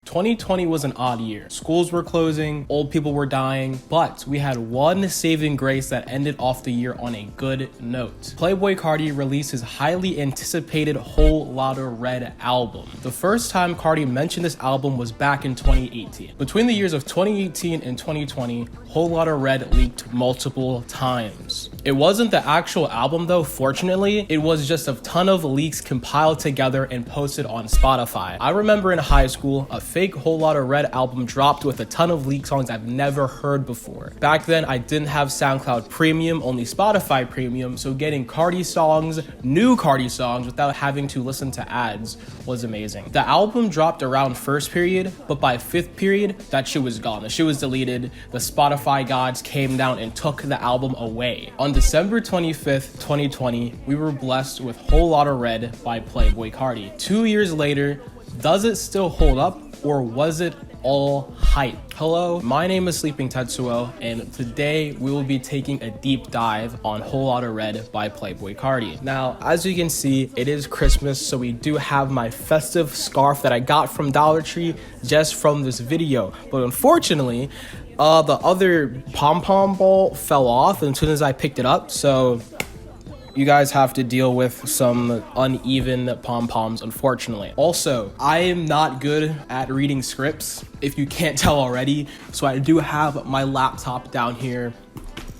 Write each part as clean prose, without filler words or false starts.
2020 was an odd year. Schools were closing, old people were dying, but we had one saving grace that ended off the year on a good note. Playboi Carti released his highly anticipated Whole Lotta Red album. The first time Carti mentioned this album was back in 2018. Between the years of 2018 and 2020, Whole Lotta Red leaked multiple times. It wasn't the actual album though, fortunately. It was just a ton of leaks compiled together and posted on Spotify. I remember in high school, a fake Whole Lotta Red album dropped with a ton of leaked songs I've never heard before. Back then, I didn't have SoundCloud Premium, only Spotify Premium, so getting Carti songs, new Carti songs, without having to listen to ads was amazing. The album dropped around first period, but by fifth period, that shit was gone. The shit was deleted. The Spotify gods came down and took the album away. On December 25th, 2020, we were blessed with Whole Lotta Red by Playboi Carti. 2 years later, does it still hold up, or was it all hype? Hello, my name is Sleeping Tetsuo, and today we will be taking a deep dive on Whole Lotta Red by Playboi Carti. Now, as you can see, it is Christmas, so we do have my festive scarf that I got from Dollar Tree just from this video. But unfortunately, the other pom-pom ball fell off as soon as I picked it up, so you guys have to deal with some uneven pom-poms, unfortunately. Also, I am not good at reading scripts, if you can't tell already, so I do have my laptop down here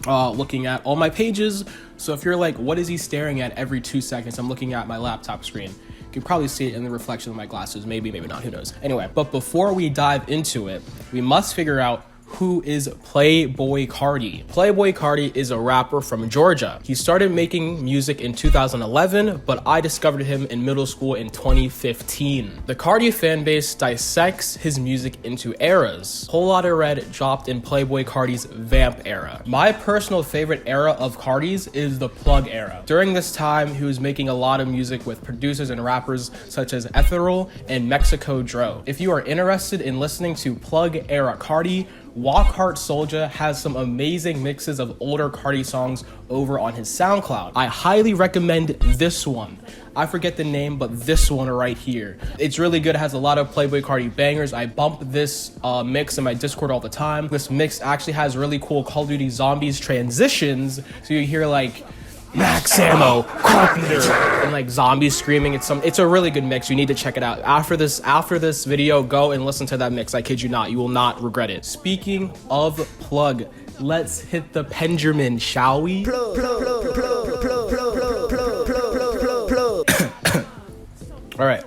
looking at all my pages. So if you're like, what is he staring at every 2 seconds? I'm looking at my laptop screen. You can probably see it in the reflection of my glasses, maybe, maybe not, who knows. Anyway, but before we dive into it, we must figure out who is Playboi Carti. Playboi Carti is a rapper from Georgia. He started making music in 2011, but I discovered him in middle school in 2015. The Carti fan base dissects his music into eras. Whole Lotta Red dropped in Playboi Carti's Vamp era. My personal favorite era of Carti's is the Plug era. During this time, he was making a lot of music with producers and rappers such as Ethereal and Mexico Dro. If you are interested in listening to Plug era Carti, WOKHARTTSOULJA has some amazing mixes of older Carti songs over on his SoundCloud. I highly recommend this one. I forget the name, but this one right here. It's really good. It has a lot of Playboi Carti bangers. I bump this mix in my Discord all the time. This mix actually has really cool Call of Duty Zombies transitions. So you hear like Max Ammo, Carpenter, and like zombies screaming. It's a really good mix. You need to check it out. After this video, go and listen to that mix. I kid you not, you will not regret it. Speaking of Plug, let's hit the Pendulum, shall we? All right,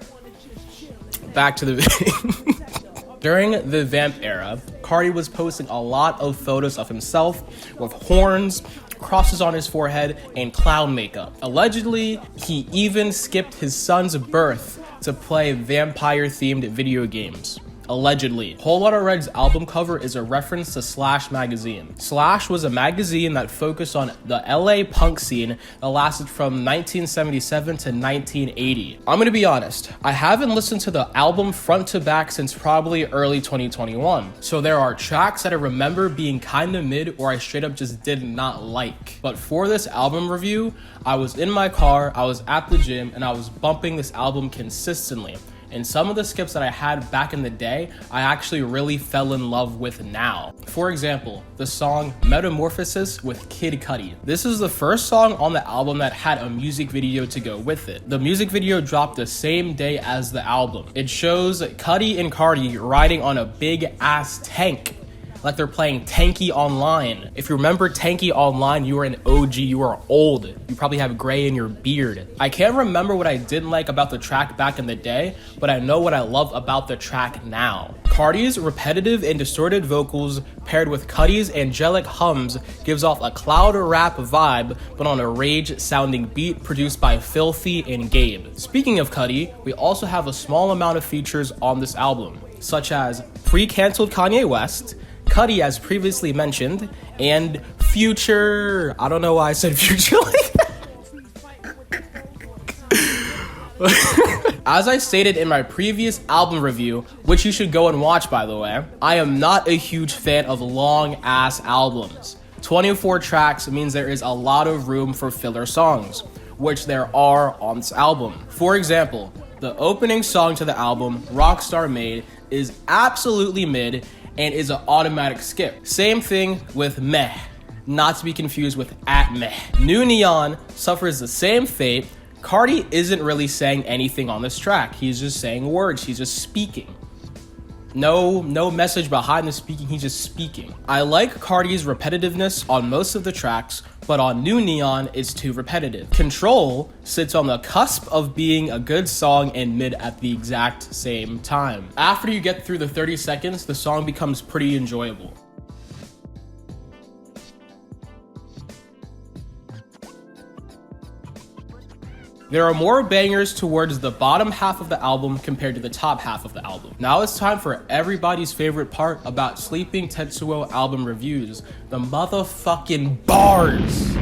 back to the video. During the Vamp era, Carti was posting a lot of photos of himself with horns, crosses on his forehead, and clown makeup. Allegedly, he even skipped his son's birth to play vampire-themed video games. Allegedly. Whole Lotta Red's album cover is a reference to Slash magazine. Slash was a magazine that focused on the LA punk scene that lasted from 1977 to 1980. I'm gonna be honest, I haven't listened to the album front to back since probably early 2021. So there are tracks that I remember being kinda mid or I straight up just did not like. But for this album review, I was in my car, I was at the gym, and I was bumping this album consistently. And some of the skips that I had back in the day, I actually really fell in love with now. For example, the song Metamorphosis with Kid Cudi. This is the first song on the album that had a music video to go with it. The music video dropped the same day as the album. It shows Cudi and Carti riding on a big ass tank, like they're playing Tanky Online. If you remember Tanky Online, you are an OG, you are old. You probably have gray in your beard. I can't remember what I didn't like about the track back in the day, but I know what I love about the track now. Carti's repetitive and distorted vocals paired with Cudi's angelic hums gives off a cloud rap vibe, but on a rage sounding beat produced by Filthy and Gabe. Speaking of Cudi, we also have a small amount of features on this album, such as pre-canceled Kanye West, Cudi, as previously mentioned, and Future. I don't know why I said Future like that. As I stated in my previous album review, which you should go and watch by the way, I am not a huge fan of long ass albums. 24 tracks means there is a lot of room for filler songs, which there are on this album. For example, the opening song to the album, Rockstar Made, is absolutely mid and is an automatic skip. Same thing with meh, not to be confused with at meh. New Neon suffers the same fate. Carti isn't really saying anything on this track. He's just saying words, he's just speaking. No message behind the speaking, he's just speaking. I like Carti's repetitiveness on most of the tracks, but on New Neon, it's too repetitive. Control sits on the cusp of being a good song and mid at the exact same time. After you get through the 30 seconds, the song becomes pretty enjoyable. There are more bangers towards the bottom half of the album compared to the top half of the album. Now it's time for everybody's favorite part about Sleeping Tetsuo album reviews, the motherfucking bars.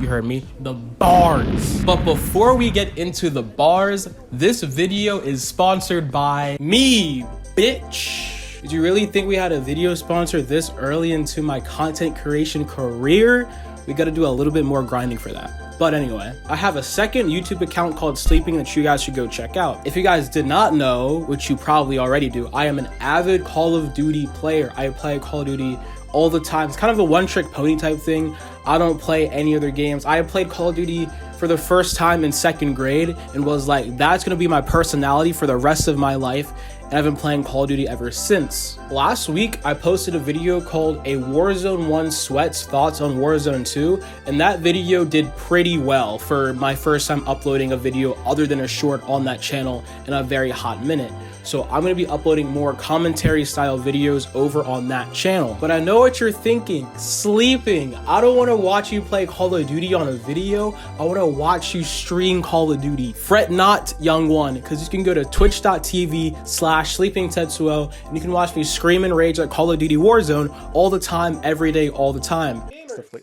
You heard me, the bars. But before we get into the bars, this video is sponsored by me, bitch. Did you really think we had a video sponsor this early into my content creation career? We gotta do a little bit more grinding for that. But anyway, I have a second YouTube account called Sleeping that you guys should go check out. If you guys did not know, which you probably already do, I am an avid Call of Duty player. I play Call of Duty all the time. It's kind of a one-trick pony type thing. I don't play any other games. I played Call of Duty for the first time in 2nd grade and was like, that's gonna be my personality for the rest of my life. And I've been playing Call of Duty ever since. Last week, I posted a video called A Warzone 1 Sweats Thoughts on Warzone 2, and that video did pretty well for my first time uploading a video other than a short on that channel in a very hot minute. So I'm gonna be uploading more commentary style videos over on that channel. But I know what you're thinking, Sleeping. I don't wanna watch you play Call of Duty on a video. I wanna watch you stream Call of Duty. Fret not, young one, because you can go to twitch.tv/sleepingtetsuo and you can watch me scream and rage at Call of Duty Warzone all the time, every day, all the time.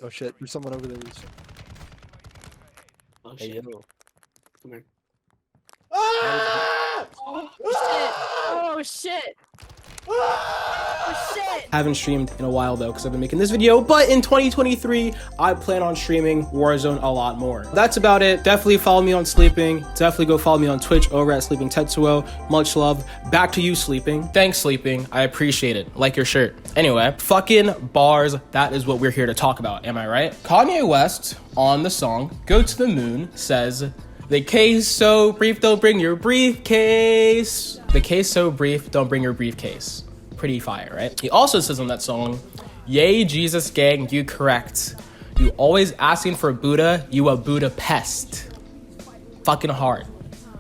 Oh shit, there's someone over there. Oh shit. Hey, yo. Come here. Oh shit! Oh shit! Oh shit! Haven't streamed in a while though because I've been making this video, but in 2023 I plan on streaming Warzone a lot more. That's about it. Definitely follow me on Sleeping. Definitely go follow me on Twitch over at Sleeping Tetsuo. Much love. Back to you, Sleeping. Thanks, Sleeping. I appreciate it. Like your shirt. Anyway, fucking bars. That is what we're here to talk about. Am I right? Kanye West on the song Go to the Moon says, "The case so brief, don't bring your briefcase." The case so brief, don't bring your briefcase. Pretty fire, right? He also says on that song, "Yay, Jesus gang, you correct. You always asking for Buddha, you a Budapest." Fucking hard.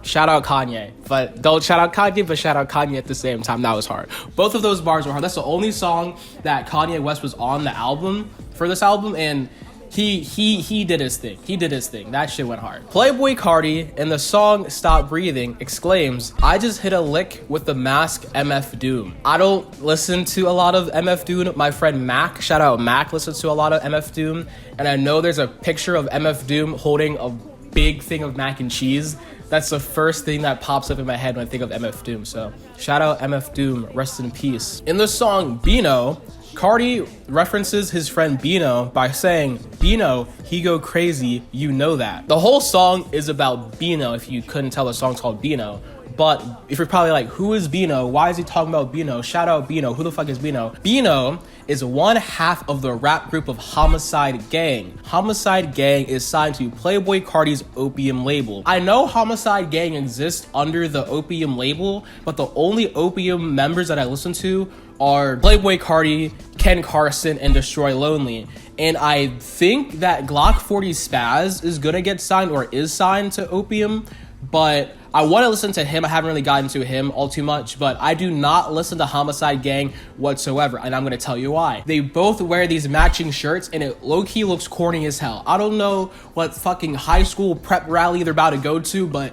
Shout out Kanye, but don't shout out Kanye, but shout out Kanye at the same time. That was hard. Both of those bars were hard. That's the only song that Kanye West was on the album for this album, and he did his thing. He did his thing. That shit went hard. Playboi Carti in the song Stop Breathing exclaims, "I just hit a lick with the mask MF Doom." I don't listen to a lot of MF Doom. My friend Mac, shout out Mac, listens to a lot of MF Doom. And I know there's a picture of MF Doom holding a big thing of mac and cheese. That's the first thing that pops up in my head when I think of MF Doom. So shout out MF Doom, rest in peace. In the song Bino, Carti references his friend Bino by saying, "Bino, he go crazy, you know that." The whole song is about Bino, if you couldn't tell, the song's called Bino. But if you're probably like, who is Bino? Why is he talking about Bino? Shout out Bino. Who the fuck is Bino? Bino is one half of the rap group of Homicide Gang. Homicide Gang is signed to Playboi Carti's Opium label. I know Homicide Gang exists under the Opium label, but the only Opium members that I listen to are Playboi Carti, Ken Carson, and Destroy Lonely. And I think that Glock 40 Spaz is gonna get signed or is signed to Opium, but I want to listen to him. I haven't really gotten to him all too much, but I do not listen to Homicide Gang whatsoever, and I'm going to tell you why. They both wear these matching shirts, and it low-key looks corny as hell. I don't know what fucking high school prep rally they're about to go to, but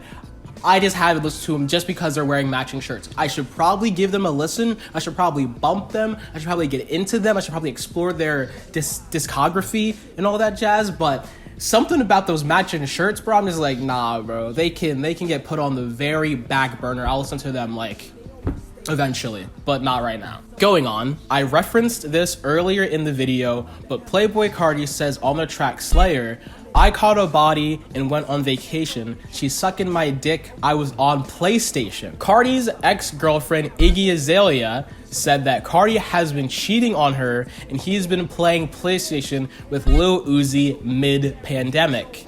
I just haven't listened to them just because they're wearing matching shirts. I should probably give them a listen. I should probably bump them. I should probably get into them. I should probably explore their discography and all that jazz, but something about those matching shirts, bro, I'm just like, nah, bro. They can get put on the very back burner. I'll listen to them, like, eventually, but not right now. Going on, I referenced this earlier in the video, but Playboi Carti says on the track Slayer, I caught a body and went on vacation. She's sucking my dick. I was on PlayStation. Carti's ex-girlfriend Iggy Azalea said that Carti has been cheating on her and he's been playing PlayStation with Lil Uzi mid-pandemic.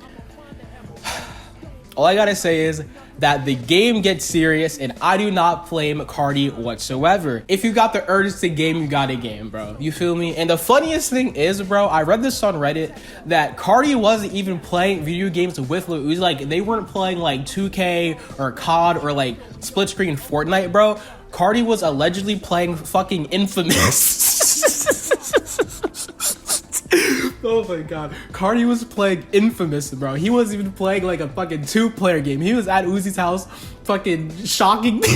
All I gotta say is that the game gets serious and I do not blame Carti whatsoever. If you got the urge to game, you got a game, bro. You feel me? And the funniest thing is, bro, I read this on Reddit that Carti wasn't even playing video games with Lil Uzi. Like, they weren't playing like 2K or COD or like split screen Fortnite, bro. Carti was allegedly playing fucking Infamous. Oh my god. Carti was playing Infamous, bro. He wasn't even playing like a fucking 2-player game. He was at Uzi's house fucking shocking me.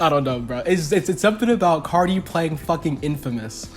I don't know, bro. It's something about Carti playing fucking Infamous.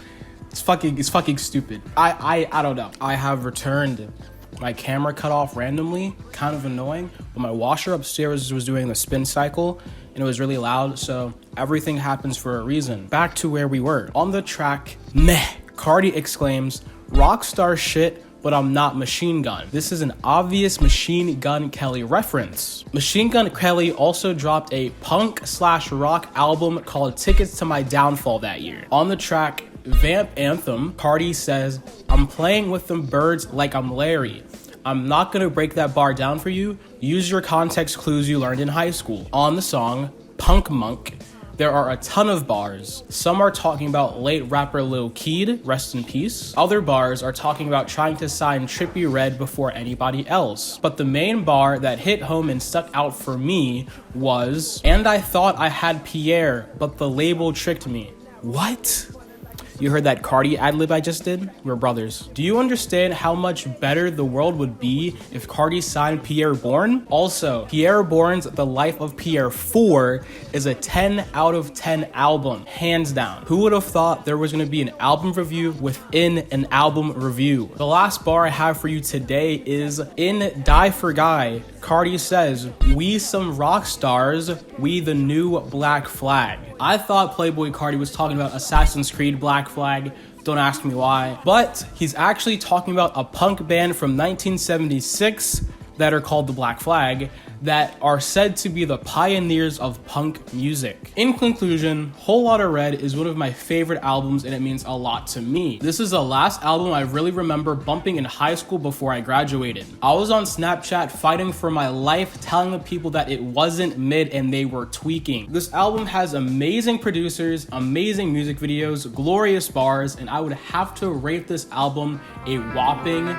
It's fucking stupid. I don't know. I have returned. My camera cut off randomly, kind of annoying, but my washer upstairs was doing the spin cycle and it was really loud, so everything happens for a reason. Back to where we were. On the track, meh, Carti exclaims, "Rockstar shit, but I'm not Machine Gun." This is an obvious Machine Gun Kelly reference. Machine Gun Kelly also dropped a punk/rock album called Tickets to My Downfall that year. On the track, Vamp Anthem, Carti says, "I'm playing with them birds like I'm Larry. I'm not gonna break that bar down for you. Use your context clues you learned in high school." On the song, Punk Monk, there are a ton of bars. Some are talking about late rapper Lil Keed, rest in peace. Other bars are talking about trying to sign Trippie Redd before anybody else. But the main bar that hit home and stuck out for me was, "And I thought I had Pierre, but the label tricked me." What? You heard that Carti ad-lib I just did? We're brothers. Do you understand how much better the world would be if Carti signed Pierre Bourne? Also, Pierre Bourne's The Life of Pierre 4 is a 10 out of 10 album, hands down. Who would have thought there was gonna be an album review within an album review? The last bar I have for you today is in Die for Guy. Carti says, "We some rock stars, we the new Black Flag." I thought Playboi Carti was talking about Assassin's Creed Black Flag. Don't ask me why. But he's actually talking about a punk band from 1976 that are called the Black Flag that are said to be the pioneers of punk music. In conclusion, Whole Lotta Red is one of my favorite albums and it means a lot to me. This is the last album I really remember bumping in high school before I graduated. I was on Snapchat fighting for my life, telling the people that it wasn't mid and they were tweaking. This album has amazing producers, amazing music videos, glorious bars, and I would have to rate this album a whopping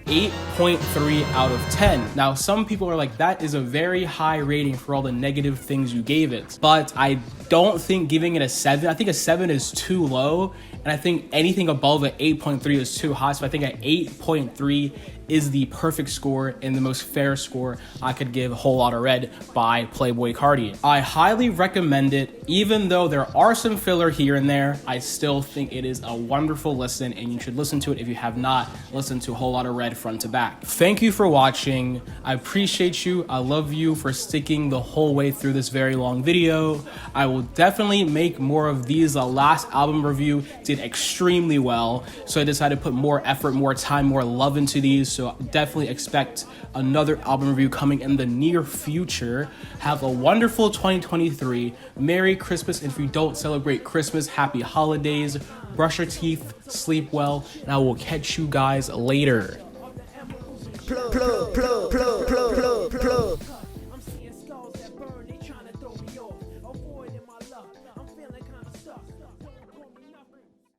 8.3 out of 10. Now, some people are like, that is a very high rating for all the negative things you gave it. But I don't think giving it a 7, I think a 7 is too low. And I think anything above an 8.3 is too high. So I think an 8.3 is the perfect score and the most fair score I could give Whole Lotta Red by Playboi Carti. I highly recommend it. Even though there are some filler here and there, I still think it is a wonderful listen and you should listen to it if you have not listened to Whole Lotta Red front to back. Thank you for watching. I appreciate you. I love you for sticking the whole way through this very long video. I will definitely make more of these. The last album review did extremely well, so I decided to put more effort, more time, more love into these. So definitely expect another album review coming in the near future. Have a wonderful 2023. Merry Christmas. And if you don't celebrate Christmas, happy holidays. Brush your teeth, sleep well, and I will catch you guys later. Plug.